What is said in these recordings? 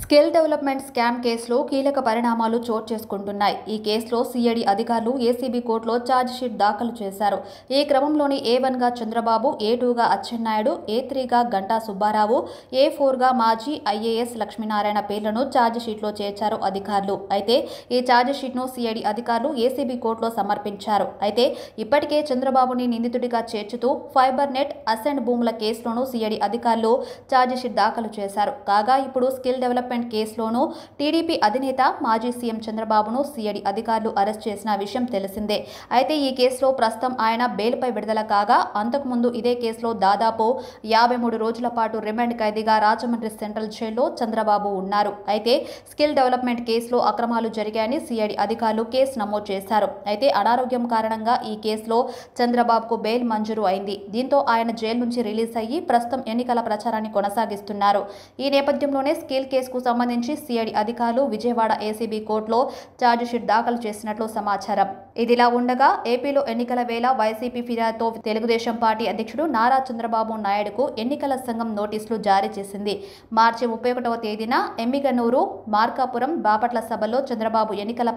Skill development scam కేసులో కీలక పరిణామాలు చోటు చేసుకుంటున్నాయి. ఈ కేసులో సిఐడి అధికారులు ఏసీబీ కోర్టులో ఛార్జిషీట్ దాఖలు చేశారు. ఈ క్రమంలోని A1గా చంద్రబాబు, A2గా అచ్చెన్నాయుడు, A3గా గంటా సుబ్బారావు, A4గా మాజీ ఐఏఎస్ లక్ష్మీనారాయణ పేర్లను ఛార్జిషీట్లో చేర్చారు అధికారులు. అయితే ఈ ఛార్జిషీట్ను సిఐడి అధికారులు ఏసీబీ కోర్టులో సమర్పించారు. అయితే ఇప్పటికే చంద్రబాబుని నిందితుడిగా చేర్చుతూ ఫైబర్ నెట్, అసెంట్ భూముల కేసులోనూ సిఐడి అధికారులు ఛార్జిషీట్ దాఖలు చేశారు. కాగా ఇప్పుడు స్కిల్ డెవలప్మెంట్ కేసులోనూ టీడీపీ అధినేత మాజీ సీఎం చంద్రబాబును సిఐడి అధికారులు అరెస్ట్ చేసిన విషయం తెలిసిందే. అయితే ఈ కేసులో ప్రస్తుతం ఆయన బెయిల్పై విడుదల కాగా, అంతకుముందు ఇదే కేసులో దాదాపు 53 రోజుల పాటు రిమాండ్ ఖైదీగా రాజమండ్రి సెంట్రల్ జైల్లో చంద్రబాబు ఉన్నారు. అయితే స్కిల్ డెవలప్మెంట్ కేసులో అక్రమాలు జరిగాయని సిఐడి అధికారులు కేసు నమోదు చేశారు. అయితే అనారోగ్యం కారణంగా ఈ కేసులో చంద్రబాబుకు బెయిల్ మంజూరు అయింది. దీంతో ఆయన జైలు నుంచి రిలీజ్ అయ్యి ప్రస్తుతం ఎన్నికల ప్రచారాన్ని కొనసాగిస్తున్నారు. ఈ నేపథ్యంలోనే స్కిల్ కేసుకు సంబంధించి సిఐడి అధికారులు విజయవాడ ఏసీబీ కోర్టులో ఛార్జిషీట్ దాఖలు చేసినట్లు సమాచారం. ఇదిలా ఉండగా ఏపీలో ఎన్నికల వేళ వైసీపీ ఫిర్యాదుతో తెలుగుదేశం పార్టీ అధ్యక్షుడు నారా చంద్రబాబు నాయుడుకు ఎన్నికల సంఘం నోటీసులు జారీ చేసింది. మార్చి 31వ తేదీన ఎమ్మిగనూరు, మార్కాపురం, బాపట్ల సభలో చంద్రబాబు ఎన్నికల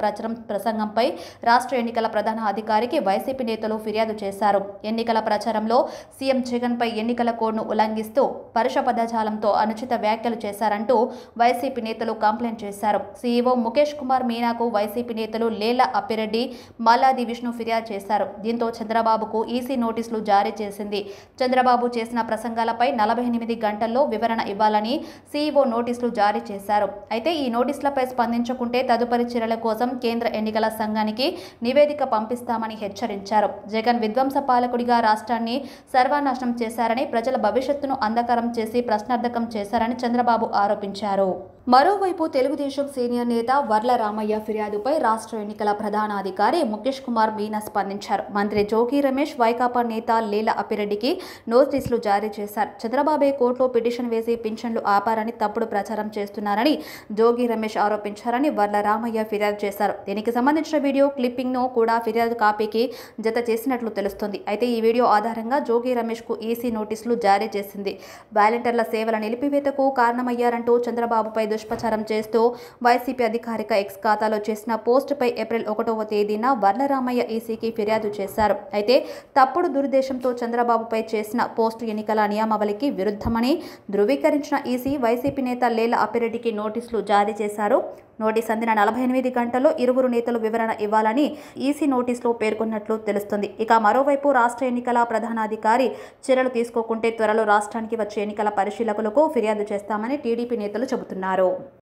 ప్రసంగంపై రాష్ట్ర ఎన్నికల ప్రధాన అధికారికి వైసీపీ నేతలు ఫిర్యాదు చేశారు. ఎన్నికల ప్రచారంలో సీఎం జగన్పై ఎన్నికల కోడ్ను ఉల్లంఘిస్తూ పరుష పదజాలంతో అనుచిత వ్యాఖ్యలు చేశారంటూ వైసీపీ నేతలు కంప్లైంట్ చేశారు. సీఈఓ ముఖేష్ కుమార్ మీనాకు వైసీపీ నేతలు లేళ్ల అప్పిరెడ్డి, మల్లాది విష్ణు ఫిర్యాదు చేశారు. దీంతో చంద్రబాబుకు ఈసీ నోటీసులు జారీ చేసింది. చంద్రబాబు చేసిన ప్రసంగాలపై 48 గంటల్లో వివరణ ఇవ్వాలని సీఈఓ నోటీసులు జారీ చేశారు. అయితే ఈ నోటీసులపై స్పందించకుంటే తదుపరి చర్యల కోసం కేంద్ర ఎన్నికల సంఘానికి నివేదిక పంపిస్తామని హెచ్చరించారు. జగన్ విధ్వంస పాలకుడిగా రాష్ట్రాన్ని సర్వనాశనం చేశారని, ప్రజల భవిష్యత్తును అంధకారం చేసి ప్రశ్నార్థకం చేశారని చంద్రబాబు ఆరోపించారు. మరోవైపు తెలుగుదేశం సీనియర్ నేత వర్ల రామయ్య ఫిర్యాదుపై రాష్ట్ర ఎన్నికల ప్రధానాధికారి ముఖేష్ కుమార్ మీనా స్పందించారు. మంత్రి జోగి రమేష్, వైకాపా నేత లేళ్ల అప్పిరెడ్డికి నోటీసులు జారీ చేశారు. చంద్రబాబే కోర్టులో పిటిషన్ వేసి పింఛన్లు ఆపారని తప్పుడు ప్రచారం చేస్తున్నారని జోగి రమేష్ ఆరోపించారని వర్ల రామయ్య ఫిర్యాదు చేశారు. దీనికి సంబంధించిన వీడియో క్లిప్పింగ్ను కూడా ఫిర్యాదు కాపీకి జత చేసినట్లు తెలుస్తోంది. అయితే ఈ వీడియో ఆధారంగా జోగి రమేష్కు ఈసీ నోటీసులు జారీ చేసింది. వాలంటీర్ల సేవల నిలిపివేతకు కారణమయ్యారంటూ చంద్రబాబుపై దుష్ప్రచారం చేస్తూ వైసీపీ అధికారిక ఎక్స్ ఖాతాలో చేసిన పోస్టుపై ఏప్రిల్ 1వ తేదీన వర్లరామయ్య ఈసీకి ఫిర్యాదు చేశారు. అయితే తప్పుడు దురుద్దేశంతో చంద్రబాబుపై చేసిన పోస్టు ఎన్నికల నియమావళికి విరుద్ధమని ధృవీకరించిన ఈసీ వైసీపీ నేత లేళ్ల అప్పిరెడ్డికి నోటీసులు జారీ చేశారు. నోటీస్ అందిన 48 గంటల్లో ఇరువురు నేతలు వివరణ ఇవ్వాలని ఈసీ నోటీసులో పేర్కొన్నట్లు తెలుస్తుంది. ఇక మరోవైపు రాష్ట్ర ఎన్నికల ప్రధానాధికారి చర్యలు తీసుకోకుంటే త్వరలో రాష్ట్రానికి వచ్చే ఎన్నికల పరిశీలకులకు ఫిర్యాదు చేస్తామని టీడీపీ నేతలు చెబుతున్నారు.